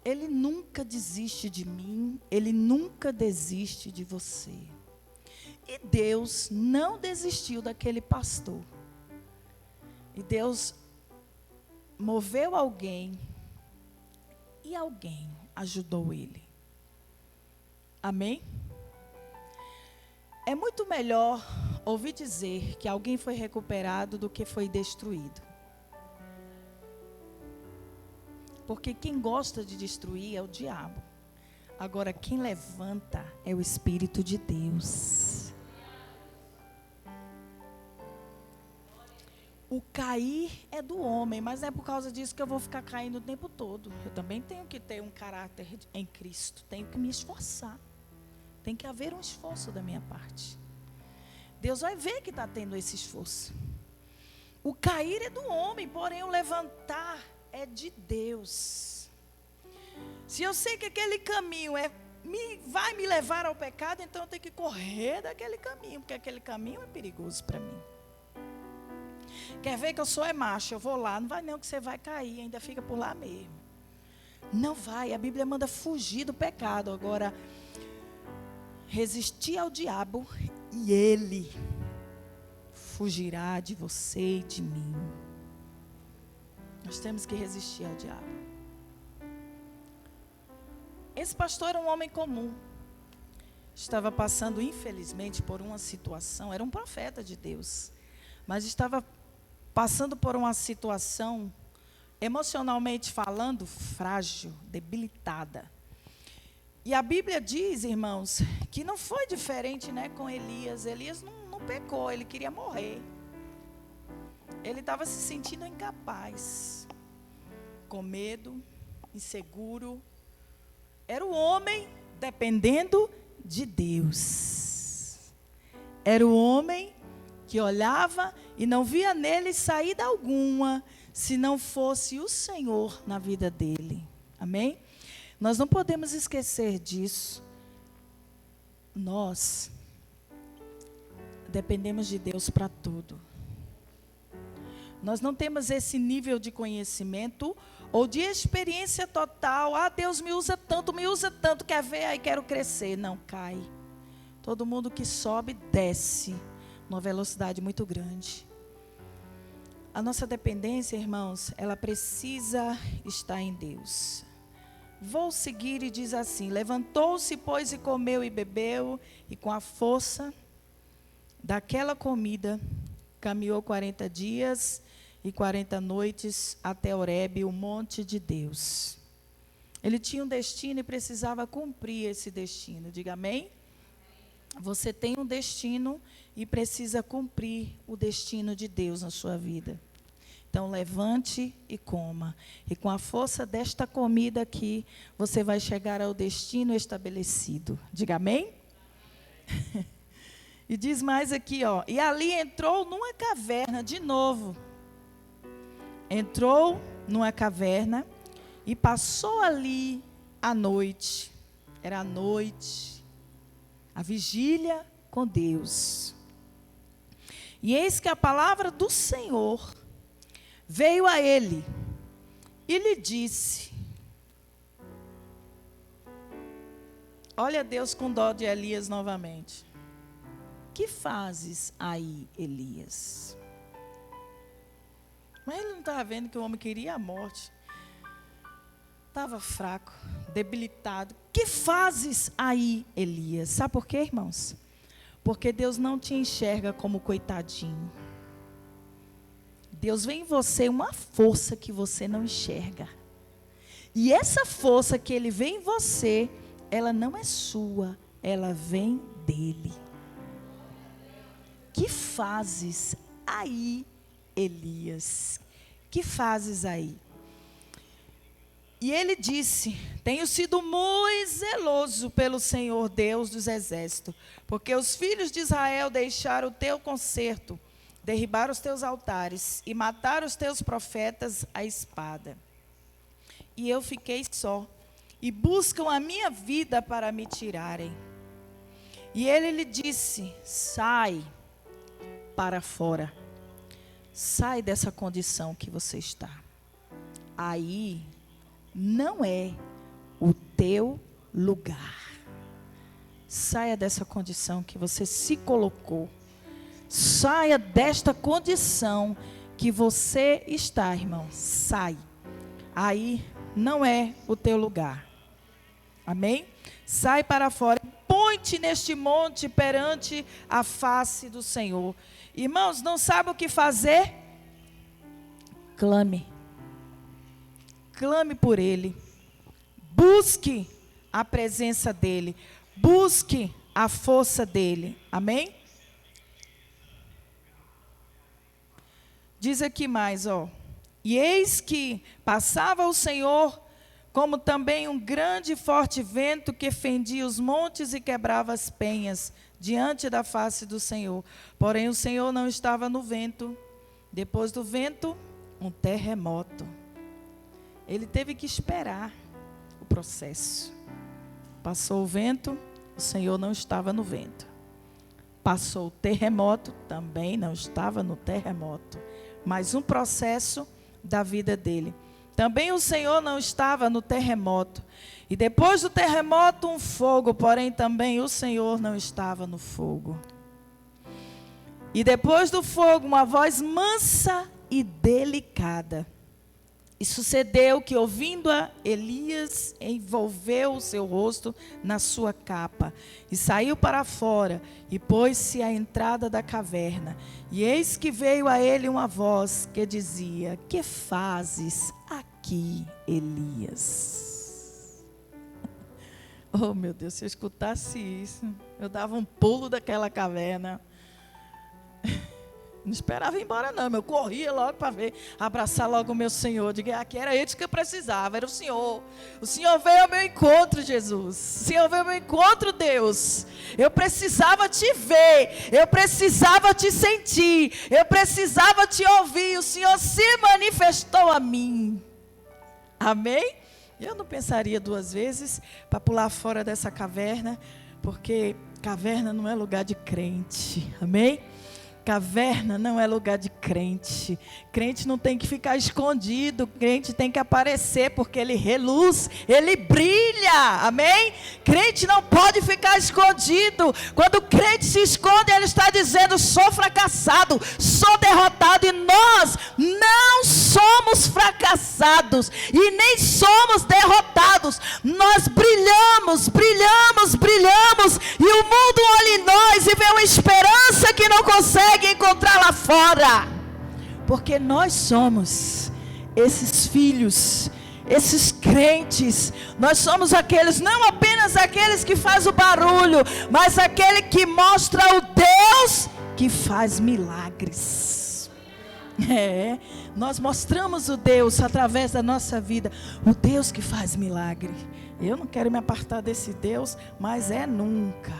Ele nunca desiste de mim, Ele nunca desiste de você. E Deus não desistiu daquele pastor. E Deus moveu alguém, e alguém ajudou ele. Amém? É muito melhor ouvir dizer que alguém foi recuperado do que foi destruído. Porque quem gosta de destruir é o diabo. Agora, quem levanta é o Espírito de Deus. O cair é do homem, mas não é por causa disso que eu vou ficar caindo o tempo todo. Eu também tenho que ter um caráter em Cristo. Tenho que me esforçar. Tem que haver um esforço da minha parte. Deus vai ver que está tendo esse esforço. O cair é do homem, porém o levantar é de Deus. Se eu sei que aquele caminho vai me levar ao pecado, então eu tenho que correr daquele caminho, porque aquele caminho é perigoso para mim. Quer ver que eu sou macho, eu vou lá, não vai não que você vai cair, ainda fica por lá mesmo. Não vai, a Bíblia manda fugir do pecado. Agora, resistir ao diabo e ele fugirá de você e de mim. Nós temos que resistir ao diabo. Esse pastor era um homem comum. Estava passando, infelizmente, por uma situação. Era um profeta de Deus. Mas estava passando por uma situação, emocionalmente falando, frágil, debilitada. E a Bíblia diz, irmãos, que não foi diferente, né, com Elias. Elias não pecou, ele queria morrer. Ele estava se sentindo incapaz, com medo, inseguro. Era o homem dependendo de Deus. Era o homem que olhava e não via nele saída alguma, se não fosse o Senhor na vida dele. Amém? Nós não podemos esquecer disso. Nós dependemos de Deus para tudo. Nós não temos esse nível de conhecimento ou de experiência total. Ah, Deus me usa tanto, quer ver, aí quero crescer. Não, cai. Todo mundo que sobe, desce numa velocidade muito grande. A nossa dependência, irmãos, ela precisa estar em Deus. Vou seguir e diz assim: levantou-se, pois, e comeu e bebeu, e com a força daquela comida, caminhou 40 dias e 40 noites até Horebe, o monte de Deus. Ele tinha um destino e precisava cumprir esse destino. Diga amém? Você tem um destino e precisa cumprir o destino de Deus na sua vida. Então, levante e coma. E com a força desta comida aqui, você vai chegar ao destino estabelecido. Diga amém? E diz mais aqui, ó. E ali entrou numa caverna, de novo. Entrou numa caverna e passou ali a noite. Era a noite. A vigília com Deus. E eis que a palavra do Senhor veio a ele e lhe disse: olha Deus com dó de Elias novamente. Que fazes aí, Elias? Mas ele não estava vendo que o homem queria a morte. Estava fraco, debilitado. Que fazes aí, Elias? Sabe por quê, irmãos? Porque Deus não te enxerga como coitadinho. Deus vê em você uma força que você não enxerga. E essa força que Ele vê em você, ela não é sua, ela vem dEle. Que fazes aí, Elias? Que fazes aí? E ele disse: tenho sido muito zeloso pelo Senhor Deus dos exércitos, porque os filhos de Israel deixaram o teu concerto, derribaram os teus altares e mataram os teus profetas à espada. E eu fiquei só, e buscam a minha vida para me tirarem. E ele lhe disse: sai para fora, sai dessa condição que você está. Aí não é o teu lugar. Saia dessa condição que você se colocou. Saia desta condição que você está, irmão. Sai. Aí não é o teu lugar. Amém? Sai para fora. Põe-te neste monte perante a face do Senhor. Irmãos, não sabe o que fazer? Clame. Clame por Ele. Busque a presença dEle. Busque a força dEle. Amém? Diz aqui mais, ó. E eis que passava o Senhor, como também um grande e forte vento que fendia os montes e quebrava as penhas diante da face do Senhor. Porém, o Senhor não estava no vento. Depois do vento, um terremoto. Ele teve que esperar o processo. Passou o vento, o Senhor não estava no vento. Passou o terremoto, também não estava no terremoto. Mais um processo da vida dele. Também o Senhor não estava no terremoto. E depois do terremoto, um fogo, porém também o Senhor não estava no fogo. E depois do fogo, uma voz mansa e delicada. E sucedeu que, ouvindo-a, Elias envolveu o seu rosto na sua capa, e saiu para fora, e pôs-se à entrada da caverna. E eis que veio a ele uma voz que dizia: que fazes aqui, Elias? Oh, meu Deus, se eu escutasse isso, eu dava um pulo daquela caverna. Não esperava ir embora, não. Eu corria logo para ver, abraçar logo o meu Senhor. Digo, aqui era isso que eu precisava, era o Senhor. O Senhor veio ao meu encontro, Jesus. O Senhor veio ao meu encontro, Deus. Eu precisava te ver. Eu precisava te sentir. Eu precisava te ouvir. O Senhor se manifestou a mim. Amém? Eu não pensaria duas vezes para pular fora dessa caverna, porque caverna não é lugar de crente. Amém? Caverna não é lugar de crente. Crente não tem que ficar escondido. Crente tem que aparecer, porque ele reluz, ele brilha. Amém? Crente não pode ficar escondido. Quando o crente se esconde, ele está dizendo: sou fracassado, sou derrotado. E nós não somos fracassados e nem somos derrotados. Nós brilhamos, brilhamos, brilhamos. E o mundo olha em nós e vê uma esperança que não consegue encontrar lá fora, porque nós somos esses filhos, esses crentes. Nós somos aqueles, não apenas aqueles que faz o barulho, mas aquele que mostra o Deus que faz milagres. Nós mostramos o Deus através da nossa vida, o Deus que faz milagre. Eu não quero me apartar desse Deus, mas nunca.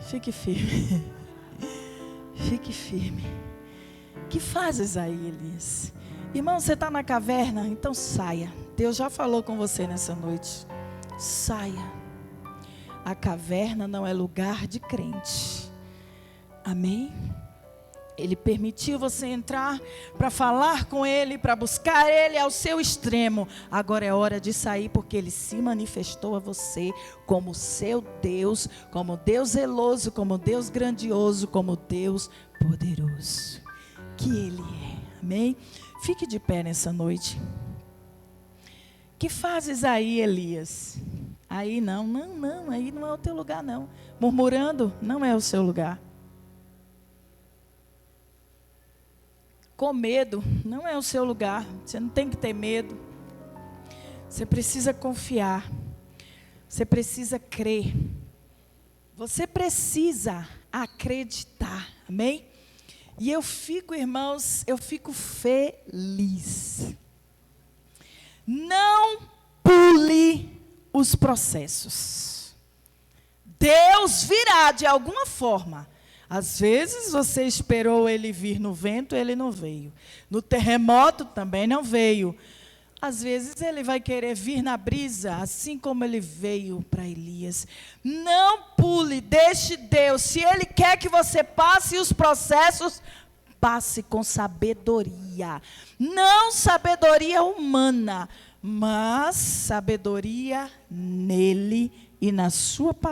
Fique firme. Fique firme. Que fazes aí, Elias? Irmão, você está na caverna? Então saia. Deus já falou com você nessa noite. Saia. A caverna não é lugar de crente. Amém? Ele permitiu você entrar para falar com Ele, para buscar Ele ao seu extremo. Agora é hora de sair, porque Ele se manifestou a você como seu Deus, como Deus zeloso, como Deus grandioso, como Deus poderoso. Que Ele é. Amém? Fique de pé nessa noite. Que fazes aí, Elias? Aí não, aí não é o teu lugar não. Murmurando não é o seu lugar. Com medo não é o seu lugar. Você não tem que ter medo. Você precisa confiar. Você precisa crer. Você precisa acreditar. Amém? E eu fico, irmãos, eu fico feliz. Não pule os processos. Deus virá de alguma forma. Às vezes você esperou ele vir no vento, ele não veio. No terremoto também não veio. Às vezes ele vai querer vir na brisa, assim como ele veio para Elias. Não pule, deixe Deus. Se ele quer que você passe os processos, passe com sabedoria. Não sabedoria humana, mas sabedoria nele e na sua palavra.